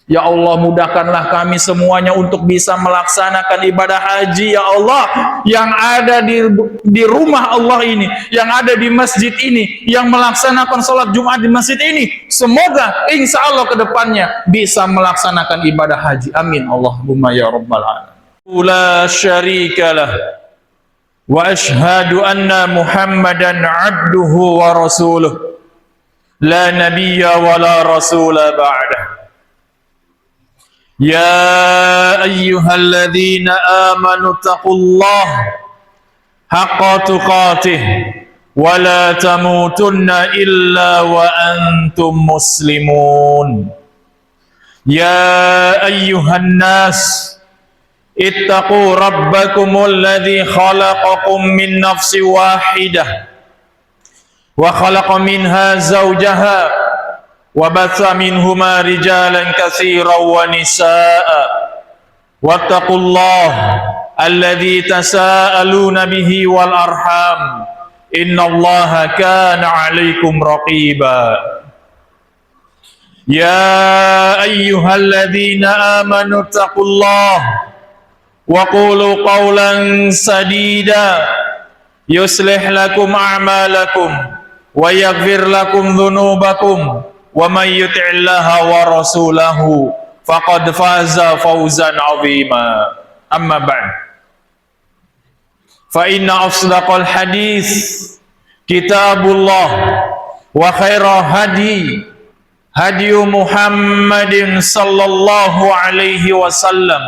Ya Allah, mudahkanlah kami semuanya untuk bisa melaksanakan ibadah haji, ya Allah, yang ada di rumah Allah ini, yang ada di masjid ini, yang melaksanakan sholat Jumat di masjid ini. Semoga insya Allah kedepannya bisa melaksanakan ibadah haji. Amin Allahumma ya rabbal alamin. La syarika lah wa ashhadu anna Muhammadan abduhu wa rasuluh la nabiyya wa la rasula ba'dah. يا أيها الذين آمنوا اتقوا الله حق تقاته ولا تموتن إلا وأنتم مسلمون يا أيها الناس اتقوا ربكم الذي خلقكم من نفس واحدة وخلق منها زوجها وبث منهما رجالا كثيرا ونساء واتقوا الله الذي تساءلون به والأرحام إن الله كان عليكم رقيبا يا أيها الذين آمنوا اتقوا الله وقولوا قولا سديدا يصلح لكم أعمالكم ويغفر لكم ذنوبكم ومن يطع الله ورسوله فقد فاز فوزا عظيما أما بعد فإن أصدق الحديث كتاب الله وخير هدي محمد صلى الله عليه وسلم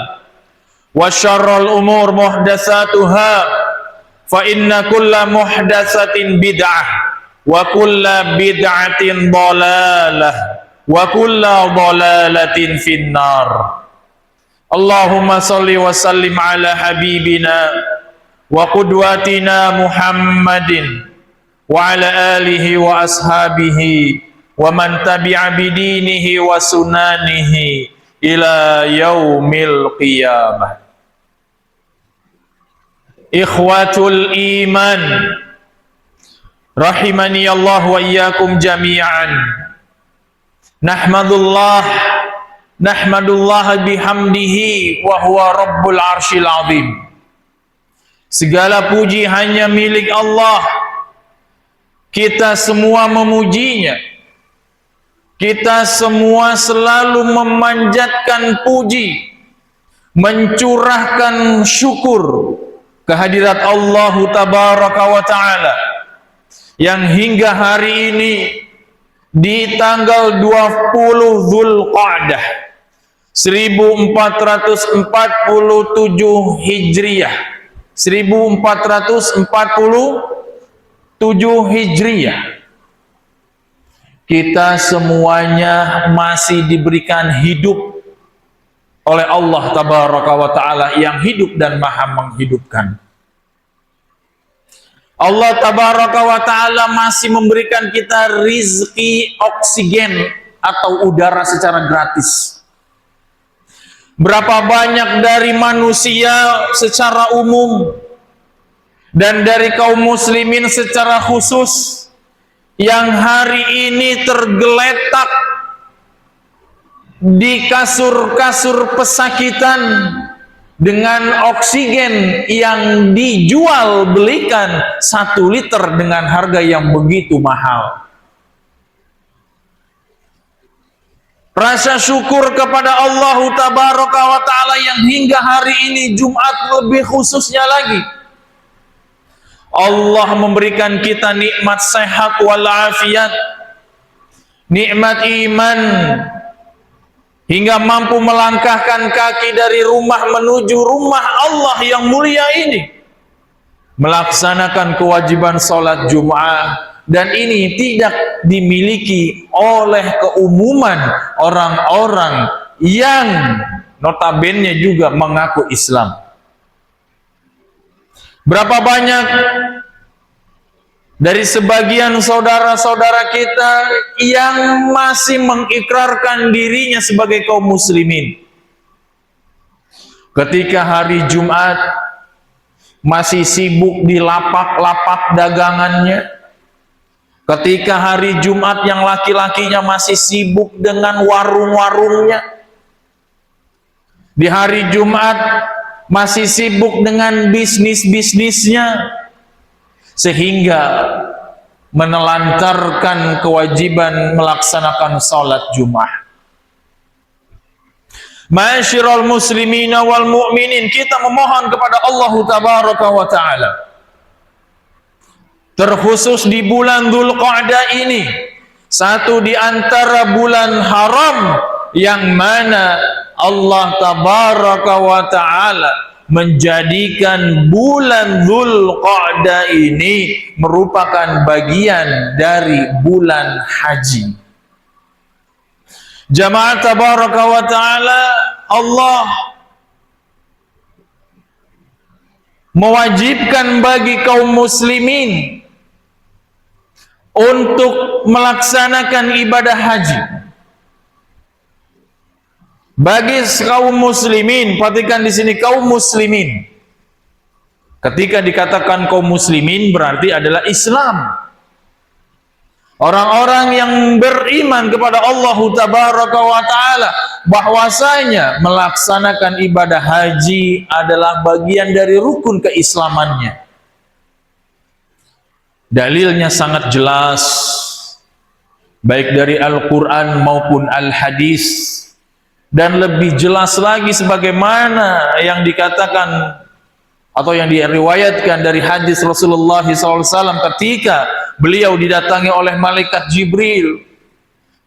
وشر الأمور محدثاتها فإن كل محدثة بدعة wa kulla bid'atin dhalalah wa kulla dhalalatin finnar. Allahumma salli wa sallim ala habibina wa qudwatina Muhammadin wa ala alihi wa ashabihi wa man tabi'a bidinihi wa sunanihi ila yaumil qiyamah. Ikhwatul iman rahimani Allah wa iyyakum jami'an. Nahmadullah bihamdihi wa huwa rabbul arsyil azim. Segala puji hanya milik Allah. Kita semua memujinya. Kita semua selalu memanjatkan puji, mencurahkan syukur kehadirat Allah tabaraka wa ta'ala yang hingga hari ini di tanggal 20 Dzulqa'dah 1447 Hijriah 1447 Hijriah kita semuanya masih diberikan hidup oleh Allah tabaraka wa ta'ala yang hidup dan maha menghidupkan. Allah tabaraka wa ta'ala masih memberikan kita rizki oksigen atau udara secara gratis. Berapa banyak dari manusia secara umum dan dari kaum muslimin secara khusus yang hari ini tergeletak di kasur-kasur pesakitan dengan oksigen yang dijual belikan 1 liter dengan harga yang begitu mahal. Rasa syukur kepada Allah tabaraka wa ta'ala yang hingga hari ini Jumat lebih khususnya lagi Allah memberikan kita nikmat sehat walafiat, nikmat iman, hingga mampu melangkahkan kaki dari rumah menuju rumah Allah yang mulia ini, melaksanakan kewajiban sholat Jum'ah, dan ini tidak dimiliki oleh keumuman orang-orang yang notabene juga mengaku Islam. Berapa banyak dari sebagian saudara-saudara kita yang masih mengikrarkan dirinya sebagai kaum muslimin. Ketika hari Jumat masih sibuk di lapak-lapak dagangannya. Ketika hari Jumat yang laki-lakinya masih sibuk dengan warung-warungnya. di hari Jumat masih sibuk dengan bisnis-bisnisnya, sehingga menelantarkan kewajiban melaksanakan salat Jumat. Ma'asyiral muslimina wal mu'minin, kita memohon kepada Allah tabaraka wa ta'ala, terkhusus di bulan Dzulqa'dah ini, satu di antara bulan haram yang mana Allah tabaraka wa ta'ala menjadikan bulan Dzulqa'dah ini merupakan bagian dari bulan haji. Jamaah tabaraka wa ta'ala, Allah mewajibkan bagi kaum muslimin untuk melaksanakan ibadah haji. Bagi kaum muslimin, perhatikan di sini kaum muslimin. Ketika dikatakan kaum muslimin berarti adalah Islam. Orang-orang yang beriman kepada Allah tabaraka wa ta'ala, bahwasanya melaksanakan ibadah haji adalah bagian dari rukun keislamannya. Dalilnya sangat jelas, baik dari Al-Quran maupun Al-Hadis, dan lebih jelas lagi sebagaimana yang dikatakan atau yang diriwayatkan dari hadis Rasulullah SAW ketika beliau didatangi oleh malaikat Jibril,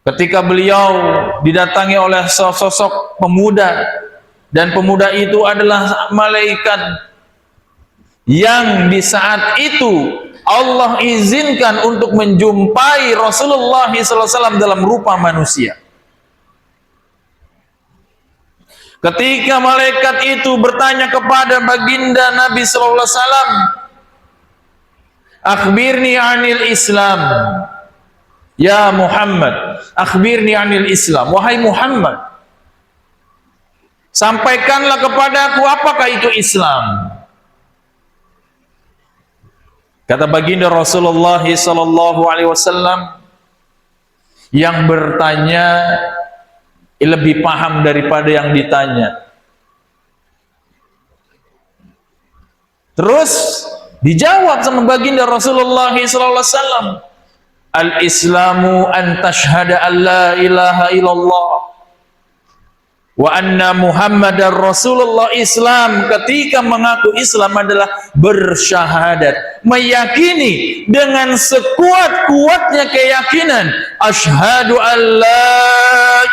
ketika beliau didatangi oleh sosok pemuda, dan pemuda itu adalah malaikat yang di saat itu Allah izinkan untuk menjumpai Rasulullah SAW dalam rupa manusia. Ketika malaikat itu bertanya kepada baginda Nabi sallallahu alaihi wasallam, "Akhbirni 'anil Islam." Ya Muhammad, akhbirni 'anil Islam. Wahai Muhammad, sampaikanlah kepadaku apakah itu Islam. Kata baginda Rasulullah sallallahu alaihi wasallam, yang bertanya lebih paham daripada yang ditanya. Terus dijawab sama baginda Rasulullah SAW, al-Islamu an tashhada an la ilaha illallah wa anna Muhammadar Rasulullah. Islam, ketika mengaku Islam adalah bersyahadat, meyakini dengan sekuat-kuatnya keyakinan, asyhadu an la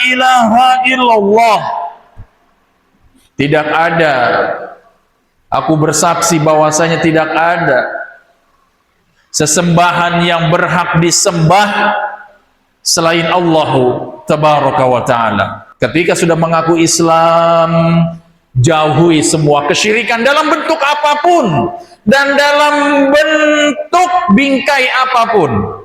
ilaha illallah, tidak ada, aku bersaksi bahwasanya tidak ada sesembahan yang berhak disembah selain Allah tabaraka wa ta'ala. Ketika sudah mengaku Islam, jauhi semua kesyirikan dalam bentuk apapun dan dalam bentuk bingkai apapun.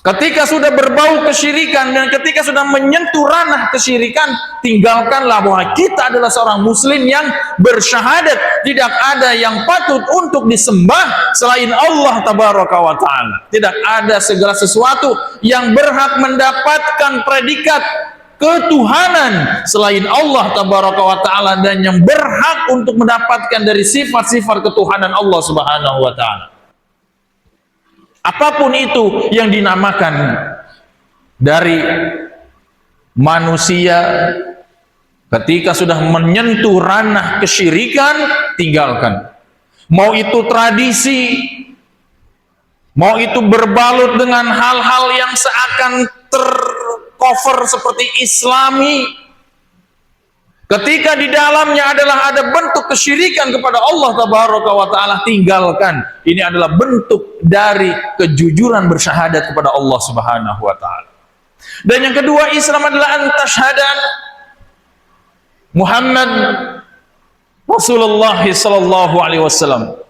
Ketika sudah berbau kesyirikan dan ketika sudah menyentuh ranah kesyirikan, tinggalkanlah, bahwa kita adalah seorang muslim yang bersyahadat tidak ada yang patut untuk disembah selain Allah tabaraka wa ta'ala. Tidak ada segala sesuatu yang berhak mendapatkan predikat ketuhanan selain Allah tabaraka wa ta'ala, dan yang berhak untuk mendapatkan dari sifat-sifat ketuhanan Allah subhanahu wa ta'ala. Apapun itu yang dinamakan dari manusia, ketika sudah menyentuh ranah kesyirikan, tinggalkan. Mau itu tradisi, mau itu berbalut dengan hal-hal yang seakan tercover seperti Islami, ketika di dalamnya adalah ada bentuk kesyirikan kepada Allah tabaraka wa ta'ala, tinggalkan. Ini adalah bentuk dari kejujuran bersyahadat kepada Allah subhanahu wa ta'ala. Dan yang kedua, Islam adalah antashhadan Muhammad Rasulullah sallallahu alaihi wasallam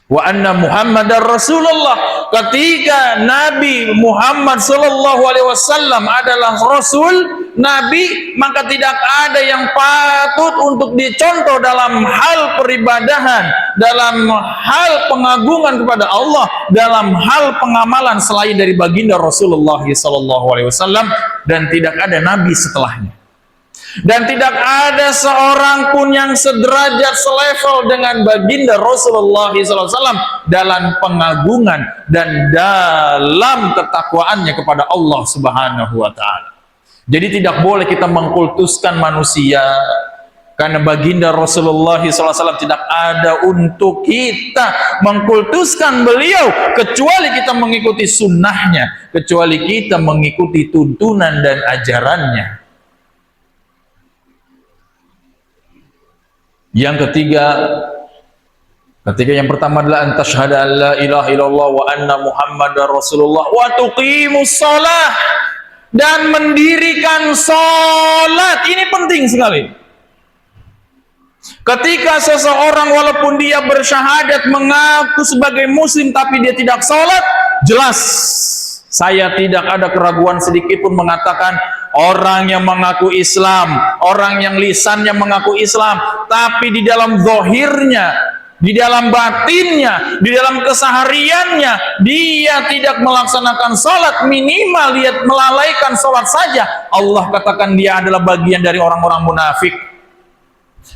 wa anna Muhammadar Rasulullah. Ketika Nabi Muhammad sallallahu alaihi wasallam adalah Rasul, Nabi, maka tidak ada yang patut untuk dicontoh dalam hal peribadahan, dalam hal pengagungan kepada Allah, dalam hal pengamalan selain dari baginda Rasulullah sallallahu alaihi wasallam, dan tidak ada nabi setelahnya. Dan tidak ada seorang pun yang sederajat, selevel dengan baginda Rasulullah SAW dalam pengagungan dan dalam ketakwaannya kepada Allah Subhanahu wa Ta'ala. Jadi tidak boleh kita mengkultuskan manusia, karena baginda Rasulullah SAW tidak ada untuk kita mengkultuskan beliau kecuali kita mengikuti sunnahnya, kecuali kita mengikuti tuntunan dan ajarannya. Yang ketiga, yang pertama adalah antasyhada an la ilaha illallah wa anna muhammadar rasulullah wa tuqimus shalah, dan mendirikan salat. Ini penting sekali. Ketika seseorang walaupun dia bersyahadat mengaku sebagai muslim tapi dia tidak salat, jelas saya tidak ada keraguan sedikit pun mengatakan orang yang mengaku Islam, orang yang lisannya mengaku Islam, tapi di dalam zahirnya, di dalam batinnya, di dalam kesehariannya dia tidak melaksanakan salat, minimal dia melalaikan salat saja, Allah katakan dia adalah bagian dari orang-orang munafik.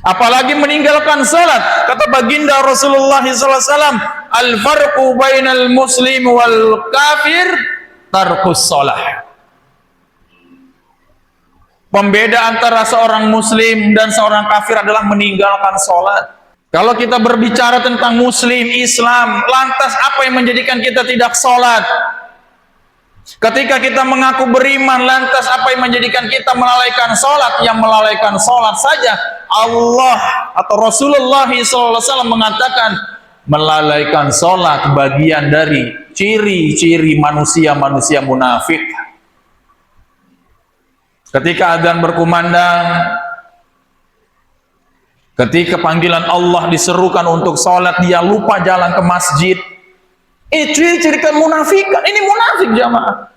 Apalagi meninggalkan salat. Kata baginda Rasulullah SAW, al-farqu bainal muslim wal kafir tarkus salah. Pembeda antara seorang muslim dan seorang kafir adalah meninggalkan salat. Kalau kita berbicara tentang muslim, Islam, lantas apa yang menjadikan kita tidak salat? Ketika kita mengaku beriman, lantas apa yang menjadikan kita melalaikan salat? Yang melalaikan salat saja Allah atau Rasulullah SAW mengatakan melalaikan salat bagian dari ciri-ciri manusia-manusia munafik. Ketika adzan berkumandang, ketika panggilan Allah diserukan untuk salat, dia lupa jalan ke masjid. Ciri-ciri kemunafikan. Ini munafik, jamaah.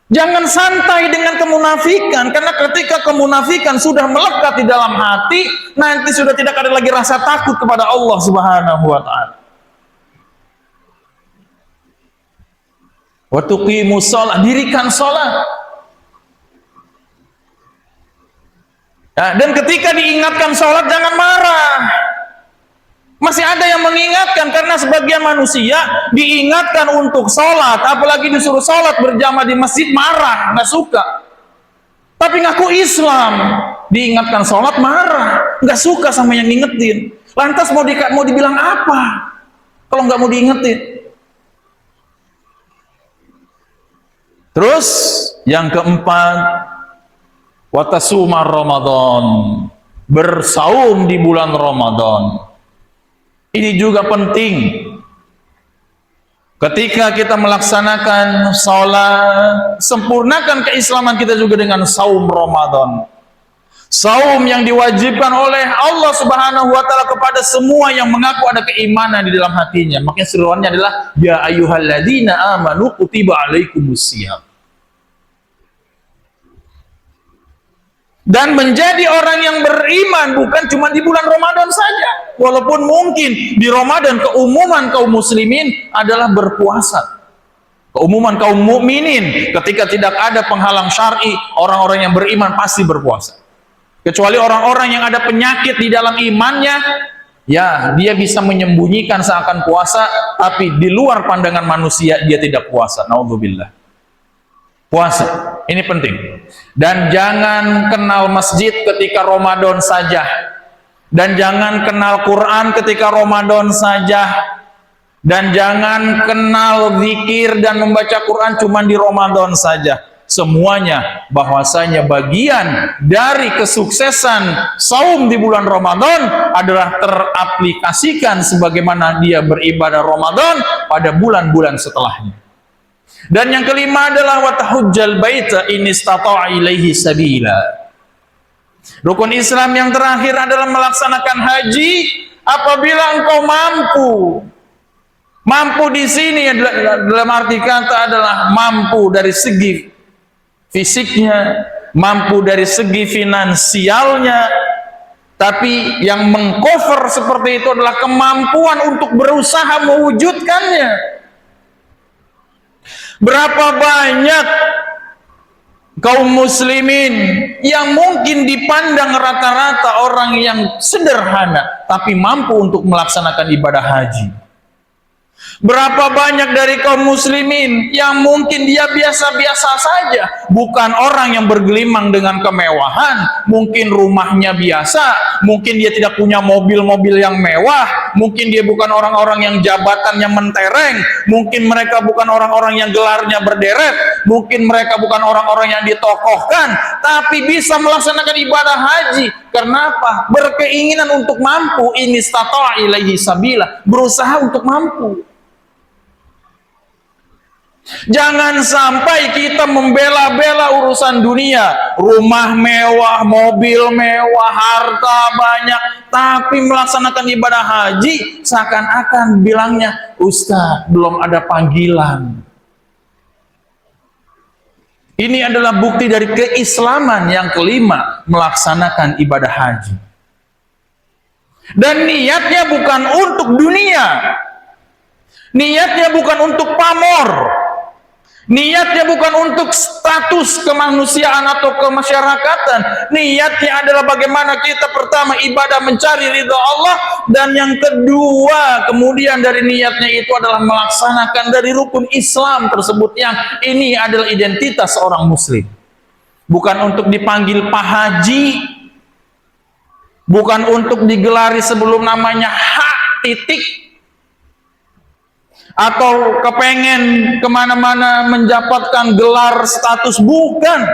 Jangan santai dengan kemunafikan, karena ketika kemunafikan sudah melekat di dalam hati, nanti sudah tidak ada lagi rasa takut kepada Allah Subhanahu wa Ta'ala. Wa tuqimus shalah, dirikan salat. Ya, dan ketika diingatkan salat jangan marah. Masih ada yang mengingatkan, karena sebagian manusia diingatkan untuk sholat, apalagi disuruh sholat berjamaah di masjid, marah, nggak suka. Tapi ngaku Islam, diingatkan sholat marah, nggak suka sama yang ngingetin. Lantas mau dibilang apa kalau nggak mau diingetin? Terus yang keempat, watasuma Ramadan, bersaum di bulan Ramadan. Ini juga penting. Ketika kita melaksanakan sholat, sempurnakan keislaman kita juga dengan saum Ramadan. Saum yang diwajibkan oleh Allah Subhanahu wa Ta'ala kepada semua yang mengaku ada keimanan di dalam hatinya. Makanya seruannya adalah ya ayyuhalladzina amanu kutiba alaikumusiyam. Dan menjadi orang yang beriman bukan cuma di bulan Ramadan saja. Walaupun mungkin di Ramadan keumuman kaum muslimin adalah berpuasa. Keumuman kaum mukminin ketika tidak ada penghalang syar'i, orang-orang yang beriman pasti berpuasa. Kecuali orang-orang yang ada penyakit di dalam imannya, ya dia bisa menyembunyikan seakan puasa, tapi di luar pandangan manusia dia tidak puasa. Naudzubillah. Puasa, ini penting. Dan jangan kenal masjid ketika Ramadan saja. Dan jangan kenal Quran ketika Ramadan saja. Dan jangan kenal zikir dan membaca Quran cuma di Ramadan saja. Semuanya bahwasanya bagian dari kesuksesan saum di bulan Ramadan adalah teraplikasikan sebagaimana dia beribadah Ramadan pada bulan-bulan setelahnya. Dan yang kelima adalah watahujjal baita in istata'a ilaihi sabila. Rukun Islam yang terakhir adalah melaksanakan haji apabila engkau mampu. Mampu di sini dalam arti kata adalah mampu dari segi fisiknya, mampu dari segi finansialnya, tapi yang mengcover seperti itu adalah kemampuan untuk berusaha mewujudkannya. Berapa banyak kaum muslimin yang mungkin dipandang rata-rata orang yang sederhana tapi mampu untuk melaksanakan ibadah haji. Berapa banyak dari kaum muslimin yang mungkin dia biasa-biasa saja, bukan orang yang bergelimang dengan kemewahan, mungkin rumahnya biasa, mungkin dia tidak punya mobil-mobil yang mewah, mungkin dia bukan orang-orang yang jabatannya mentereng, mungkin mereka bukan orang-orang yang gelarnya berderet, mungkin mereka bukan orang-orang yang ditokohkan, tapi bisa melaksanakan ibadah haji. Kenapa? Berkeinginan untuk mampu, ini istata'a ilaihi sabila, berusaha untuk mampu. Jangan sampai kita membela-bela urusan dunia, rumah mewah, mobil mewah, harta banyak, tapi melaksanakan ibadah haji seakan-akan bilangnya, Ustaz, belum ada panggilan. Ini adalah bukti dari keislaman yang kelima, melaksanakan ibadah haji. Dan niatnya bukan untuk dunia, niatnya bukan untuk pamor, niatnya bukan untuk status kemanusiaan atau kemasyarakatan. Niatnya adalah bagaimana kita pertama ibadah mencari ridha Allah, dan yang kedua kemudian dari niatnya itu adalah melaksanakan dari rukun Islam tersebut, yang ini adalah identitas seorang muslim. Bukan untuk dipanggil Pak Haji, bukan untuk digelari sebelum namanya hak titik, atau kepengen kemana-mana mendapatkan gelar status, bukan.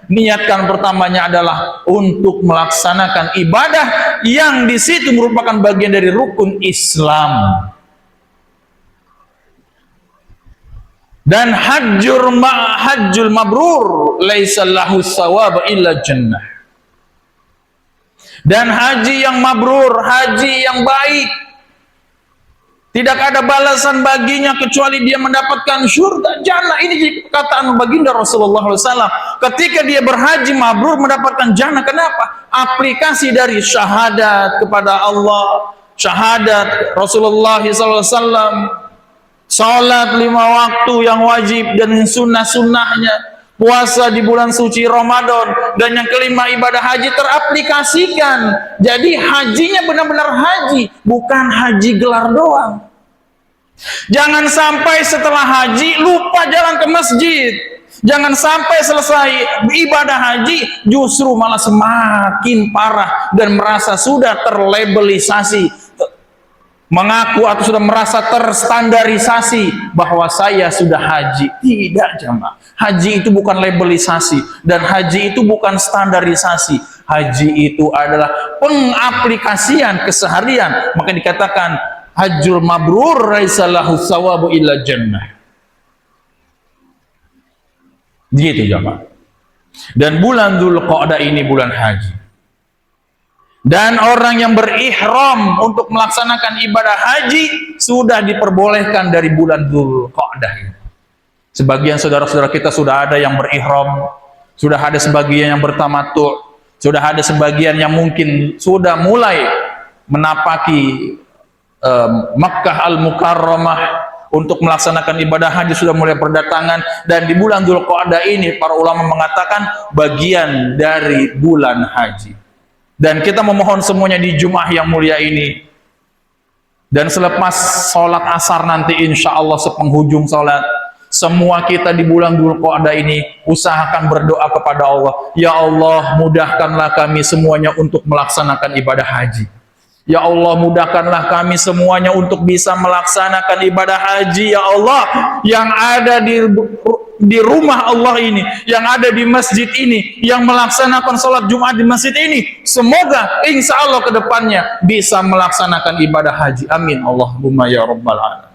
Niatkan pertamanya adalah untuk melaksanakan ibadah yang di situ merupakan bagian dari rukun Islam. Dan hajjul mabrur laisa lahu shawab illa jannah. Dan haji yang mabrur, haji yang baik, tidak ada balasan baginya kecuali dia mendapatkan surga, jannah. Ini perkataan baginda Rasulullah SAW. Ketika dia berhaji mabrur mendapatkan jannah. Kenapa? Aplikasi dari syahadat kepada Allah, syahadat Rasulullah SAW, salat 5 waktu yang wajib dan sunnah-sunnahnya, puasa di bulan suci Ramadan, dan yang kelima ibadah haji teraplikasikan. Jadi hajinya benar-benar haji, bukan haji gelar doang. Jangan sampai setelah haji lupa jalan ke masjid. Jangan sampai selesai ibadah haji justru malah semakin parah dan merasa sudah terlabelisasi, mengaku atau sudah merasa terstandarisasi bahwa saya sudah haji. Tidak, jemaah. Haji itu bukan labelisasi, dan haji itu bukan standarisasi. Haji itu adalah pengaplikasian keseharian. Maka dikatakan hajjul mabrur laisa lahu thawabu illa jannah. Gitu jemaah. Dan bulan Dzulqa'dah ini bulan haji. Dan orang yang berihram untuk melaksanakan ibadah haji sudah diperbolehkan dari bulan Dzulqa'dah ini. Sebagian saudara-saudara kita sudah ada yang berihram, sudah ada sebagian yang bertamattu', sudah ada sebagian yang mungkin sudah mulai menapaki Makkah Al-Mukarramah untuk melaksanakan ibadah haji, sudah mulai berdatangan. Dan di bulan Dzulqa'dah ini para ulama mengatakan bagian dari bulan haji. Dan kita memohon semuanya di Jumat yang mulia ini, dan selepas sholat asar nanti insya Allah sepenghujung sholat, semua kita di bulan Dzulqa'dah ini usahakan berdoa kepada Allah, ya Allah mudahkanlah kami semuanya untuk melaksanakan ibadah haji. Ya Allah mudahkanlah kami semuanya untuk bisa melaksanakan ibadah haji, ya Allah, yang ada di rumah Allah ini, yang ada di masjid ini, yang melaksanakan sholat Jumat di masjid ini, semoga insya Allah ke depannya bisa melaksanakan ibadah haji. Amin Allahumma ya rabbal alamin.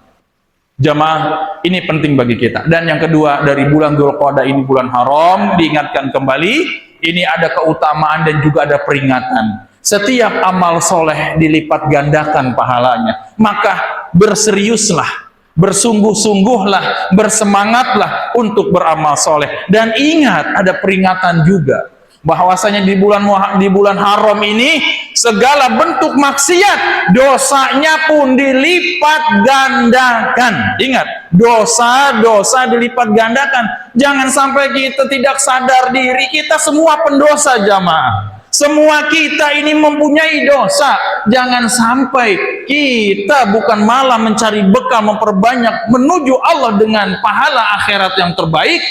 Jamaah, ini penting bagi kita. Dan yang kedua, dari bulan Dzulqa'dah ini bulan haram, diingatkan kembali, ini ada keutamaan dan juga ada peringatan. Setiap amal soleh dilipat gandakan pahalanya. Maka berseriuslah, bersungguh-sungguhlah, bersemangatlah untuk beramal soleh. Dan ingat, ada peringatan juga. bahwasanya di bulan haram ini segala bentuk maksiat dosanya pun dilipat gandakan. Ingat, dosa-dosa dilipat gandakan. Jangan sampai kita tidak sadar diri, kita semua pendosa jamaah. Semua kita ini mempunyai dosa. Jangan sampai kita bukan malah mencari bekal, memperbanyak menuju Allah dengan pahala akhirat yang terbaik,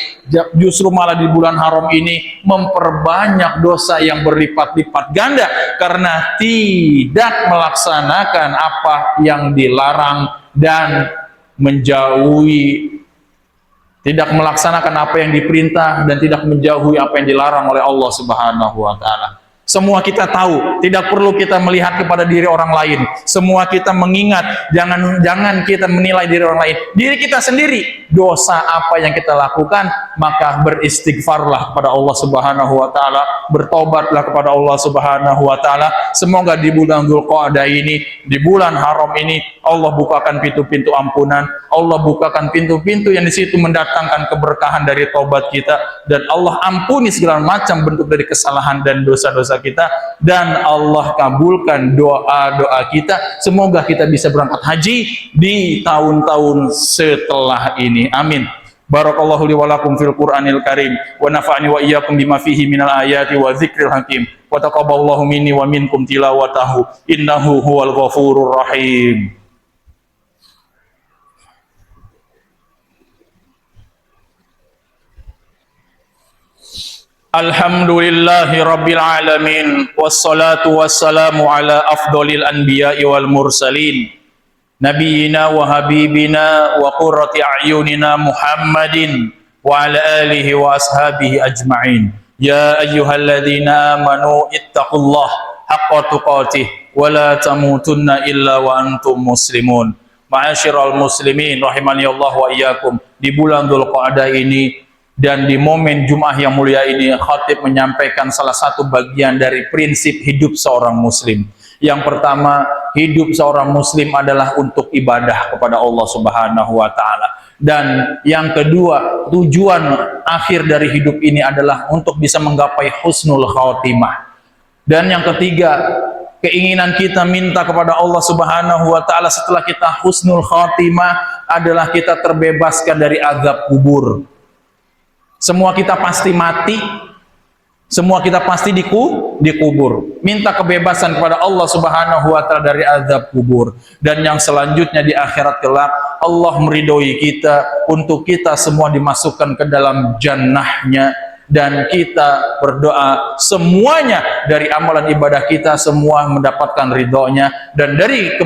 justru malah di bulan haram ini memperbanyak dosa yang berlipat-lipat ganda karena tidak melaksanakan apa yang dilarang dan tidak melaksanakan apa yang diperintah dan tidak menjauhi apa yang dilarang oleh Allah Subhanahu wa taala. Semua kita tahu, tidak perlu kita melihat kepada diri orang lain. Semua kita mengingat, jangan kita menilai diri orang lain. Diri kita sendiri, dosa apa yang kita lakukan, maka beristighfarlah kepada Allah Subhanahu wa taala, bertobatlah kepada Allah Subhanahu wa taala. Semoga di bulan Dzulqa'dah ini, di bulan haram ini, Allah bukakan pintu-pintu ampunan, Allah bukakan pintu-pintu yang di situ mendatangkan keberkahan dari tobat kita, dan Allah ampuni segala macam bentuk dari kesalahan dan dosa-dosa kita, dan Allah kabulkan doa-doa kita. Semoga kita bisa berangkat haji di tahun-tahun setelah ini. Amin. Barakallahu li wa lakum fil Qur'anil Karim wa nafa'ani wa iyyakum bima fihi minal ayati wa dzikril hakim wa taqabbalallahu minni wa minkum tilawatahu innahu huwal ghafurur rahim. Alhamdulillahi rabbil alamin, wassalatu wassalamu ala afdolil anbiya'i wal mursalin, nabiyina wa habibina wa qurrati a'yunina Muhammadin wa ala alihi wa ashabihi ajma'in. Ya ayyuhalladzina amanu ittaqullah haqqa tuqatih wa la tamutunna illa wa antum muslimun. Ma'asyiral muslimin rahimani Allah wa iyyakum. Di bulan Dzulqa'dah ini dan di momen Jum'ah yang mulia ini, khatib menyampaikan salah satu bagian dari prinsip hidup seorang muslim. Yang pertama, hidup seorang muslim adalah untuk ibadah kepada Allah Subhanahu wa taala. Dan yang kedua, tujuan akhir dari hidup ini adalah untuk bisa menggapai husnul khatimah. Dan yang ketiga, keinginan kita minta kepada Allah Subhanahu wa taala setelah kita husnul khatimah adalah kita terbebaskan dari azab kubur. Semua kita pasti mati, semua kita pasti dikubur. Minta kebebasan kepada Allah Subhanahu wa taala dari azab kubur. Dan yang selanjutnya di akhirat kelak, Allah meridhoi kita untuk kita semua dimasukkan ke dalam jannahnya, dan kita berdoa semuanya dari amalan ibadah kita semua mendapatkan ridhonya, dan dari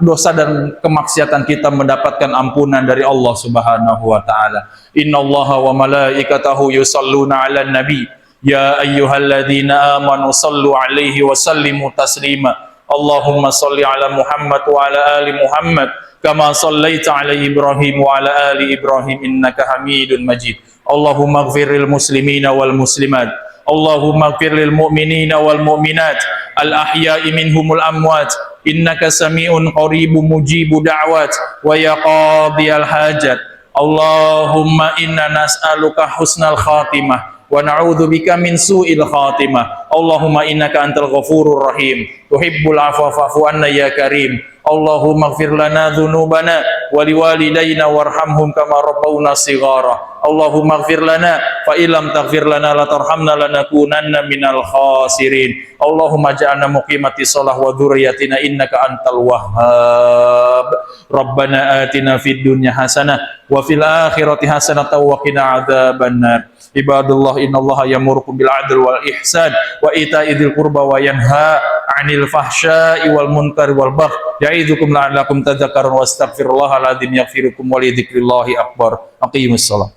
dosa dan kemaksiatan kita mendapatkan ampunan dari Allah Subhanahu wa taala. Innallaha wa malaikatahu yusalluna 'alan nabi ya ayyuhalladzina amanu sallu 'alaihi wa sallimu taslima. Allahumma salli 'ala Muhammad wa 'ala ali Muhammad kama sallaita 'ala Ibrahim wa 'ala ali Ibrahim innaka Hamidun Majid. Allahumma ighfir lil muslimina wal muslimat, Allahumma ighfir lil mu'minina wal mu'minat al ahya'i minhumul amwat innaka sami'un qaribun mujibu da'wat wa ya qadiyal hajat. Allahumma inna nas'aluka husnal khatimah wa na'udzubika min su'il khatimah. Allahumma innaka antal ghafurur rahim tuhibbul afwa fa'fu anna ya karim. Allahumma ighfir lana dhunubana wa liwalidayna warhamhum kama rabbawna shighara. Allahumma ighfir lana fa illam taghfir lana la tarhamna lanakunanna minal khasirin. Allahumma ja'alna muqimati shalah wa dzurriyyatina innaka antal wahhab. Rabbana atina fid dunya hasanah wa fil akhirati hasanah wa qina adzabannar. Ibadallah innallaha yamurukum bil 'adli wal ihsan wa ita'i dzil qurba wa yanha 'anil fahsya'i wal munkari wal baghi ya'idzukum la'allakum tadhakkarun wastaghfirullahal adzim yaghfirukum wa li dzikrillahi akbar. Aqimussalah.